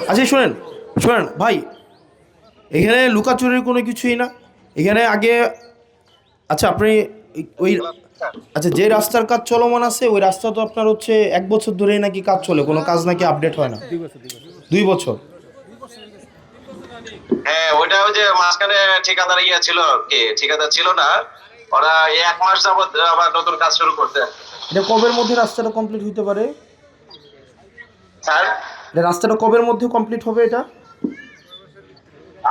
আচ্ছা শোনেন, শোনেন ভাই, এখানে লুকাচুরির কোনো কিছুই না। এখানে আগে, আচ্ছা আপনি ওই, আচ্ছা যে রাস্তার কাজ চলমান আছে ওই রাস্তা তো আপনার হচ্ছে 1 বছর ধরেই নাকি কাজ চলে, কোনো কাজ নাকি আপডেট হয় না। 2 বছর? হ্যাঁ, ওইটা ওই যে মাঝখানে ঠিকাদার ছিল, কে ঠিকাদার ছিল না, ওরা এই 1 মাস যাবত আবার নতুন কাজ শুরু করতে। এটা কবের মধ্যে রাস্তাটা কমপ্লিট হতে পারে? স্যার, এটা রাস্তাটা কবের মধ্যে কমপ্লিট হবে এটা?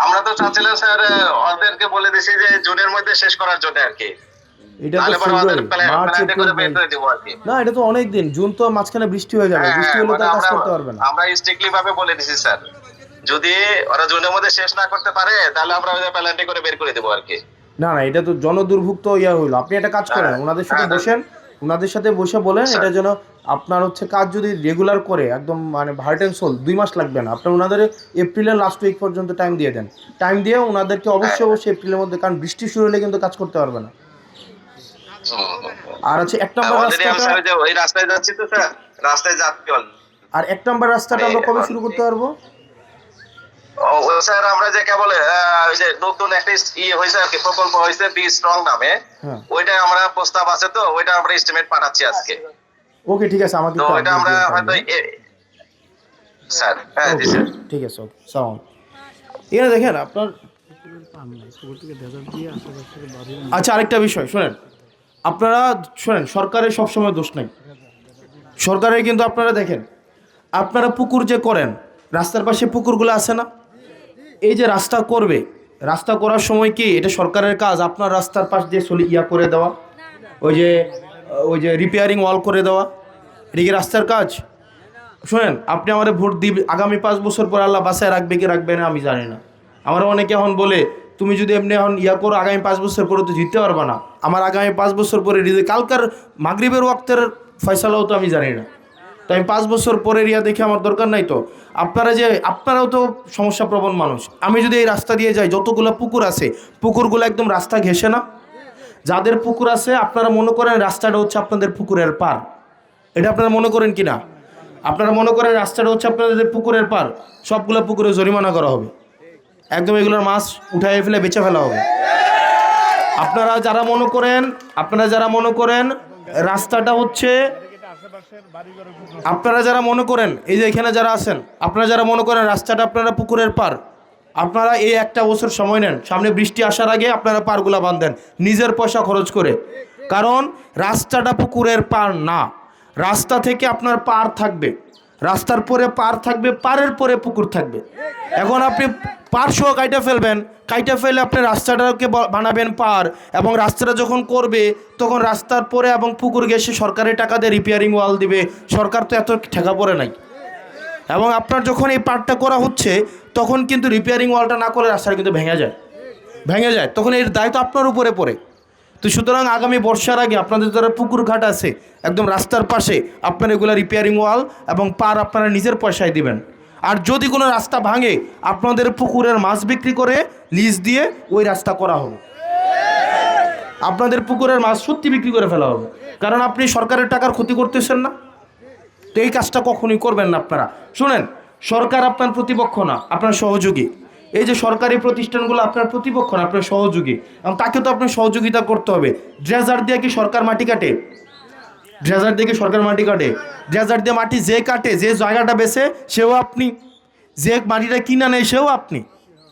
আমরা তো চাচ্ছিলাম স্যার, ওদেরকে বলে দিছি যে জুনের মধ্যে শেষ করার জন্য আর কি। এটা তো তাহলে পরে ওদের ফেব্রুয়ারি, মার্চ, প্ল্যান এপ্রিল, করে মে। বের করে দিব আর কি। না এটা তো অনেক দিন, জুন তো মাঝখানে বৃষ্টি হয়ে যাবে, হ্যাঁ বৃষ্টি হ্যাঁ, হলে তো মানে আর কাজ আমরা করতে পারবে না। আমরা স্ট্রিক্টলি ভাবে বলে দিছি স্যার, যদি ওরা জুনের মধ্যে শেষ না করতে পারে তাহলে আমরা ওদের প্ল্যানটি করে বের করে দেবো আর কি। না না, এটা তো জনদুর্ভুক্ত ইয়া হইলো। আপনি একটা কাজ করেন, হ্যাঁ ওনাদের সাথে হ্যাঁ বসেন, ওনাদের সাথে বসে বলেন স্যার। এটা যেন আপনার হচ্ছে কাজ যদি রেগুলার করে একদম মানে হার্ট অ্যান্ড সোল 2 মাস লাগবে না, আপনার ওনাদের এপ্রিলের লাস্ট উইক পর্যন্ত টাইম দিয়ে দেন। টাইম দিয়ে ওনাদেরকে হ্যাঁ অবশ্যই অবশ্যই এপ্রিলের মধ্যে, কারণ বৃষ্টি শুরু হলে কিন্তু কাজ করতে পারবে না। আর হচ্ছে 1 নম্বর অলরেডি আমি রাস্তাটা, স্যার যে ওই রাস্তায় যাচ্ছি তো স্যার, রাস্তায় যাচ্ছি আর 1 নম্বর রাস্তাটা আমরা কবে শুরু করতে পারবো? ও স্যার, আমরা যে কেবল ওই যে নতুন একটা হয়েছে আর কি, প্রকল্প হয়েছে বি স্ট্রং নামে, হ্যাঁ ওইটা আমরা প্রস্তাব আছে তো ওইটা আমরা এস্টিমেট পাঠাচ্ছি আজকে। ওকে ঠিক আছে, আমাকে তো একটু ওইটা আপডেট আমরা দিন হয়তো তাহলে। স্যার, হ্যাঁ জি ওকে স্যার। ঠিক আছে, ওকে সালাম। এখানে দেখেন আপনার, আচ্ছা আরেকটা বিষয় শোনেন, আপনারা শোনেন, সরকারের সবসময় দোষ নাই। সরকারের কিন্তু আপনারা দেখেন, আপনারা পুকুর যে করেন, রাস্তার পাশে পুকুরগুলো আছে না, এই যে রাস্তা করবে, রাস্তা করার সময় কি এটা সরকারের কাজ আপনার রাস্তার পাশ দিয়ে করে দেওয়া, ওই যে রিপেয়ারিং ওয়াল করে দেওয়া, এটা কি রাস্তার কাজ? শোনেন, আপনি আমাদের ভোট দিবে, আগামী 5 বছর পর আল্লাহ বাসায় রাখবে কি রাখবে না আমি জানি না। আমার অনেকে এখন বলে তুমি যদি এমনি এখন করো আগামী 5 বছর পরে তো জিততে পারবে না। আমার আগামী 5 বছর পরে কালকার মাগরিবের ওয়াক্তের ফয়সালাও তো আমি জানি না। তো আমি 5 বছর পরে দেখে আমার দরকার নাই তো। আপনারাও তো সমস্যা প্রবণ মানুষ। আমি যদি এই রাস্তা দিয়ে যাই, যতগুলো পুকুর আছে পুকুরগুলো একদম রাস্তা ঘেঁষে না। যাদের পুকুর আছে আপনারা মনে করেন রাস্তাটা হচ্ছে আপনাদের পুকুরের পার, এটা আপনারা মনে করেন কি না? আপনারা মনে করেন রাস্তাটা হচ্ছে আপনাদের পুকুরের পার, সবগুলো পুকুরে জরিমানা করা হবে, একদম এগুলোর মাছ উঠাই ফেলে বেচে ফেলা হবে। আপনারা যারা মনে করেন রাস্তাটা হচ্ছে, আপনারা যারা মনে করেন এই যে এখানে যারা আছেন, আপনারা যারা মনে করেন রাস্তাটা আপনারা পুকুরের পার, আপনারা এই 1 বছর সময় নেন, সামনে বৃষ্টি আসার আগে আপনারা পারগুলা বাঁধেন নিজের পয়সা খরচ করে। কারণ রাস্তাটা পুকুরের পার না, রাস্তা থেকে আপনার পার থাকবে, রাস্তার পরে পার থাকবে, পারের পরে পুকুর থাকবে। এখন আপনি পারসহ কাইটা ফেলবেন, কাইটা ফেলে আপনি রাস্তাটাকে বানাবেন পার, এবং রাস্তাটা যখন করবে তখন রাস্তার পরে এবং পুকুর গেছে সরকারের টাকা দিয়ে রিপেয়ারিং ওয়াল দিবে। সরকার তো এত ঠেকা পড়ে নাই। এবং আপনার যখন এই পার্টটা করা হচ্ছে তখন কিন্তু রিপেয়ারিং ওয়ালটা না করে রাস্তাটা কিন্তু ভেঙে যায়, তখন এর দায়িত্ব আপনার উপরে পড়ে। তো সুতরাং আগামী বর্ষার আগে আপনাদের যারা পুকুর ঘাট আছে একদম রাস্তার পাশে, আপনারা এগুলো রিপেয়ারিং ওয়াল এবং পার আপনারা নিজের পয়সায় দিবেন। আর যদি কোনো রাস্তা ভাঙে আপনাদের পুকুরের মাছ বিক্রি করে লিজ দিয়ে ওই রাস্তা করা হবে, আপনাদের পুকুরের মাছ সত্যি বিক্রি করে ফেলা হবে, কারণ আপনি সরকারের টাকার ক্ষতি করতেছেন না। তো এই কাজটা কখনোই করবেন না আপনারা। শুনেন, সরকার আপনার প্রতিপক্ষ না, আপনার সহযোগী। এই যে সরকারি প্রতিষ্ঠানগুলো আপনার প্রতিপক্ষ না, আপনার সহযোগী, এবং তাকে তো আপনার সহযোগিতা করতে হবে। ড্রেজার দিয়ে কি সরকার মাটি কাটে? ড্রেজার দিয়ে কি সরকার মাটি কাটে? ড্রেজার দিয়ে মাটি যে কাটে, যে জায়গাটা বেছে সেও আপনি, যে মাটিটা কিনা নেয় সেও আপনি।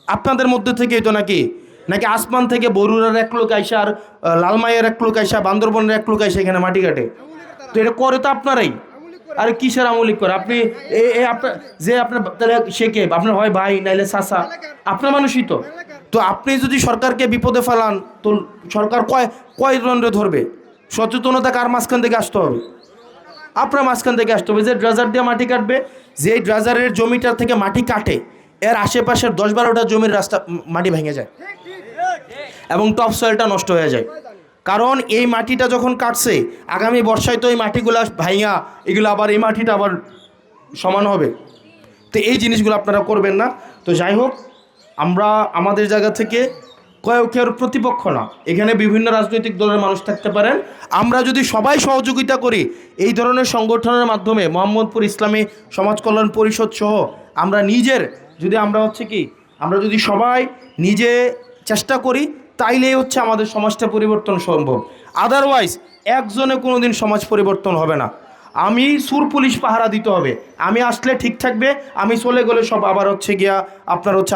আপনাদের মধ্যে থেকেই তো নাকি নাকি আসমান থেকে বরুড়ার এক লোক আইসা, আর লালমাইয়ের এক লোক আইসা, বান্দরবনের এক লোক আইসা এখানে মাটি কাটে? তো এটা করে তো আপনারাই। আরে কিসের আমলিক করে আপনি? আপনার যে আপনার তাহলে সে কে? আপনার হয় ভাই নাইলে চাচা, আপনার মানুষই তো। তো আপনি যদি সরকারকে বিপদে ফেলান তো সরকার কয় দণ্ডে ধরবে? সচেতনতা কার মাঝখান থেকে আসতে হবে? আপনার মাঝখান থেকে আসতে হবে। যে ড্রেজার দিয়ে মাটি কাটবে, যে ড্রেজারের জমিটার থেকে মাটি কাটে, এর আশেপাশের 10-12টা জমির রাস্তা মাটি ভেঙে যায় এবং টপ সয়েলটা নষ্ট হয়ে যায়। কারণ এই মাটিটা যখন কাটছে আগামী বর্ষায় তো এই মাটিগুলো ভাঙা, এগুলো আবার এই মাটিটা আবার সমান হবে। তো এই জিনিসগুলো আপনারা করবেন না। তো যাই হোক, আমরা আমাদের জায়গা থেকে কেউ প্রতিপক্ষ না, এখানে বিভিন্ন রাজনৈতিক দলের মানুষ থাকতে পারেন। আমরা যদি সবাই সহযোগিতা করি এই ধরনের সংগঠনের মাধ্যমে, মোহাম্মদপুর ইসলামী সমাজ কল্যাণ পরিষদ সহ আমরা যদি সবাই নিজে চেষ্টা করি, তাইলেই হচ্ছে আমাদের সমাজটা পরিবর্তন সম্ভব। আদারওয়াইজ একজনে কোনোদিন সমাজ পরিবর্তন হবে না। আমি সুর পুলিশ পাহারা দিতে হবে, আমি আসলে ঠিক থাকবে, আমি চলে গেলে সব আবার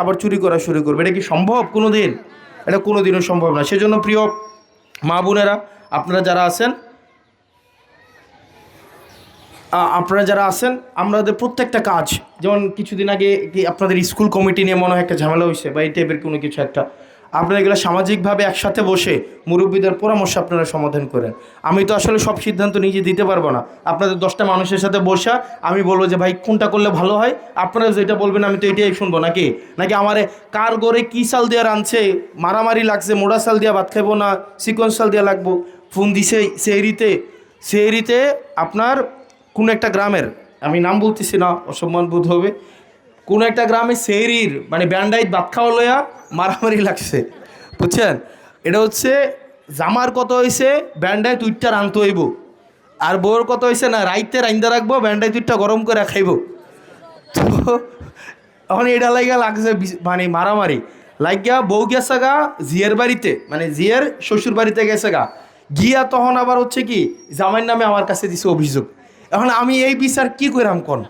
আবার চুরি করা শুরু করবে। এটা কি সম্ভব কোনো দিন? এটা কোনো দিনও সম্ভব না। সেজন্য প্রিয় মা বোনেরা, আপনারা যারা আছেন আমাদের প্রত্যেকটা কাজ, যেমন কিছুদিন আগে আপনাদের স্কুল কমিটি নিয়ে মনে হয় একটা ঝামেলা হয়েছে বা এই টাইপের কোনো কিছু একটা, আপনারা এগুলো সামাজিকভাবে একসাথে বসে মুরব্বীদের পরামর্শ আপনারা সমাধান করেন। আমি তো আসলে সব সিদ্ধান্ত নিজে দিতে পারবো না, আপনাদের 10টা মানুষের সাথে বসা আমি বলবো যে ভাই কোনটা করলে ভালো হয়, আপনারা যেটা বলবেন আমি তো এটাই শুনবো। নাকি আমারে কার গড়ে কী চাল দিয়ে রাঁধছে, মারামারি লাগছে, মোড়া চাল দিয়ে ভাত খাইবো না সিকোয়েন্স চাল দিয়ে লাগবো, ফোন দিছে সেহরিতে আপনার কোনো একটা গ্রামের, আমি নাম বলতেছি না অসম্মান বোধ হবে, কোনো একটা গ্রামে সেহরির মানে ব্যান্ডাইত ভাত খাওয়া লইয়া মারামারি লাগছে, বুঝছেন? এটা হচ্ছে জামার কত হয়েছে ব্যান্ডায় তুইটা রাঁধতে হইব, আর বউর কত হয়েছে না রাইতে রাইন্দা রাখবো, ব্যান্ডায় তুইটা গরম করে খাইব। তো এখন এটা লাগছে মানে মারামারি লাগিয়া, বউ গেছে গা জিয়ের বাড়িতে, মানে জিয়ের শ্বশুর বাড়িতে গেছে গিয়া তখন আবার হচ্ছে কি জামাইয়ের নামে আমার কাছে দিছে অভিযোগ। এখন আমি এই বিচার কি কইরাম কন,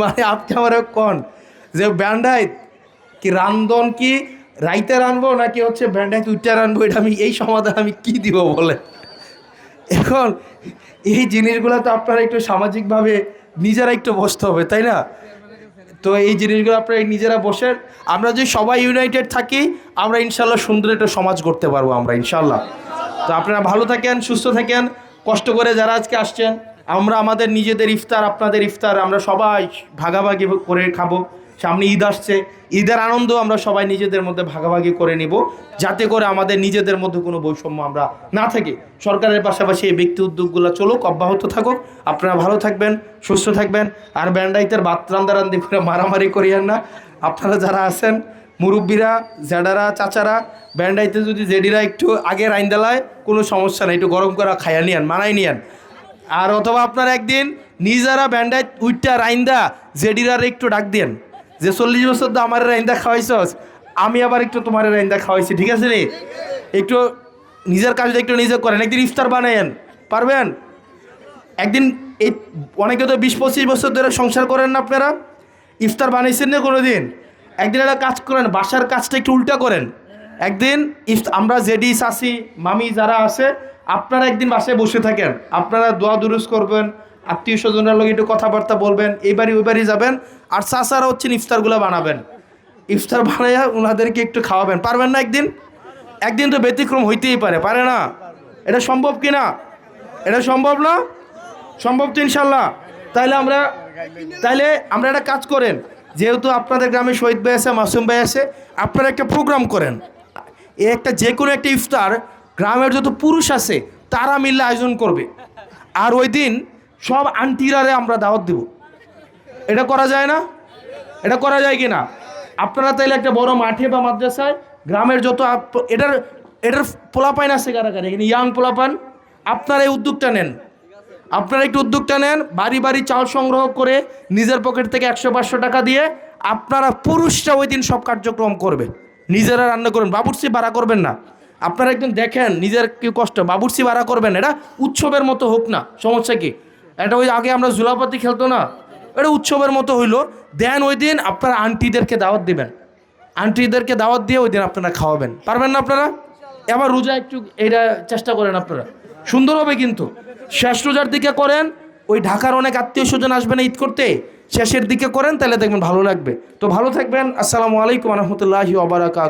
মানে আপনি আমার কন যে ব্যান্ডায় কি রান্ধন কি রাইতে রানবো নাকি হচ্ছে ব্যান্ডায় তুইটা রানবো, এটা আমি এই সমাধান আমি কি দিব বলে? এখন এই জিনিসগুলো তো আপনারা একটু সামাজিকভাবে নিজেরা একটু বসতে হবে, তাই না? তো এই জিনিসগুলো আপনারা নিজেরা বসে, আমরা যদি সবাই ইউনাইটেড থাকি আমরা ইনশাল্লাহ সুন্দর একটা সমাজ করতে পারবো আমরা ইনশাল্লাহ। তো আপনারা ভালো থাকেন, সুস্থ থাকেন, কষ্ট করে যারা আজকে আসছেন, আমরা আমাদের নিজেদের ইফতার আপনাদের ইফতার আমরা সবাই ভাগাভাগি করে খাবো। সামনে ঈদ আসছে, ঈদের আনন্দ আমরা সবাই নিজেদের মধ্যে ভাগাভাগি করে নিব, যাতে করে আমাদের নিজেদের মধ্যে কোনো বৈষম্য আমরা না থাকি। সরকারের পাশাপাশি এই ব্যক্তি উদ্যোগগুলো চলুক, অব্যাহত থাকুক। আপনারা ভালো থাকবেন, সুস্থ থাকবেন, আর ব্যান্ডাইতের ভাত রান্দারান্দি করে মারামারি করিয়েন না। আপনারা যারা আছেন মুরব্বীরা, জ্যাডারা, চাচারা, ব্যান্ডাইতে যদি জেডিরা একটু আগে রাইন্দালায় কোনো সমস্যা নেই, একটু গরম করা খাইয়া নিয়েন, মানাই নিয়েন। আর অথবা আপনারা একদিন নিজেরা ব্যান্ডাইট উইটটা রাইন্দা জেডিরার একটু ডাক দেন যে 40 বছর তো আমার রাইন্দা খাওয়াইছস, আমি আবার একটু তোমার রাইন্দা খাওয়াইছি, ঠিক আছে রে? একটু নিজের কাজটা একটু নিজে করেন, একদিন ইফতার বানায়েন, পারবেন? একদিন এই অনেকে তো 20-25 বছর ধরে সংসার করেন না, আপনারা ইফতার বানাইছেন না কোনো দিন? একদিন একটা কাজ করেন, বাসার কাজটা একটু উল্টা করেন। একদিন আমরা জেডি চাচি মামি যারা আছে আপনারা একদিন বাসায় বসে থাকেন, আপনারা দোয়া দুরুস করবেন, আত্মীয় স্বজনের লোক একটু কথাবার্তা বলবেন, এই বাড়ি ওই বাড়ি যাবেন, আর চাচারা হচ্ছেন ইফতারগুলো বানাবেন, ইফতার বানাইয়া ওনাদেরকে একটু খাওয়াবেন। পারবেন না? একদিন তো ব্যতিক্রম হইতেই পারে না? এটা সম্ভব কি না? এটা সম্ভব না? সম্ভব তো ইনশাল্লাহ। তাইলে আমরা একটা কাজ করেন, যেহেতু আপনাদের গ্রামে শহীদ ভাই আছে, মাসুম ভাই আছে, আপনারা একটা প্রোগ্রাম করেন, যে কোনো একটা ইফতার গ্রামের যত পুরুষ আছে তারা মিলে আয়োজন করবে, আর ওই দিন সব আন্টিরারে আমরা দাওয়াত দেব। এটা করা যায় না? এটা করা যায় কি না? আপনারা তাইলে একটা বড় মাঠে বা মাদ্রাসায় গ্রামের যত এটার পোলাপাইন আছে কারা এখানে ইয়াং পোলাপান, আপনারা এই উদ্যোগটা নেন, আপনারা একটু উদ্যোগটা নেন, বাড়ি বাড়ি চাল সংগ্রহ করে নিজের পকেট থেকে 100-500 টাকা দিয়ে আপনারা পুরুষরা ওই দিন সব কার্যক্রম করবে, নিজেরা রান্না করবেন, বাবুর্চি ভাড়া করবেন না। আপনারা একদম দেখেন নিজের কি কষ্ট, বাবুর্চি ভাড়া করবেন, এটা উৎসবের মতো হোক না, সমস্যা কি? এটা ওই আগে আমরা ঝুলাপাতি খেলতো না, এটা উৎসবের মতো হইলো। দেন ওই দিন আপনারা আন্টিদেরকে দাওয়াত দিবেন, আন্টিদেরকে দাওয়াত দিয়ে ওই দিন আপনারা খাওয়াবেন। পারবেন না আপনারা? এবার রোজা একটু এটা চেষ্টা করেন, আপনারা সুন্দর হবে। কিন্তু শেষ রোজার দিকে করেন, ওই ঢাকার অনেক আত্মীয় স্বজন আসবেন ঈদ করতে, শেষের দিকে করেন, তাহলে দেখবেন ভালো লাগবে। তো ভালো থাকবেন। আসসালামু আলাইকুম ওয়া রাহমাতুল্লাহি ওয়া বারাকাতুহু।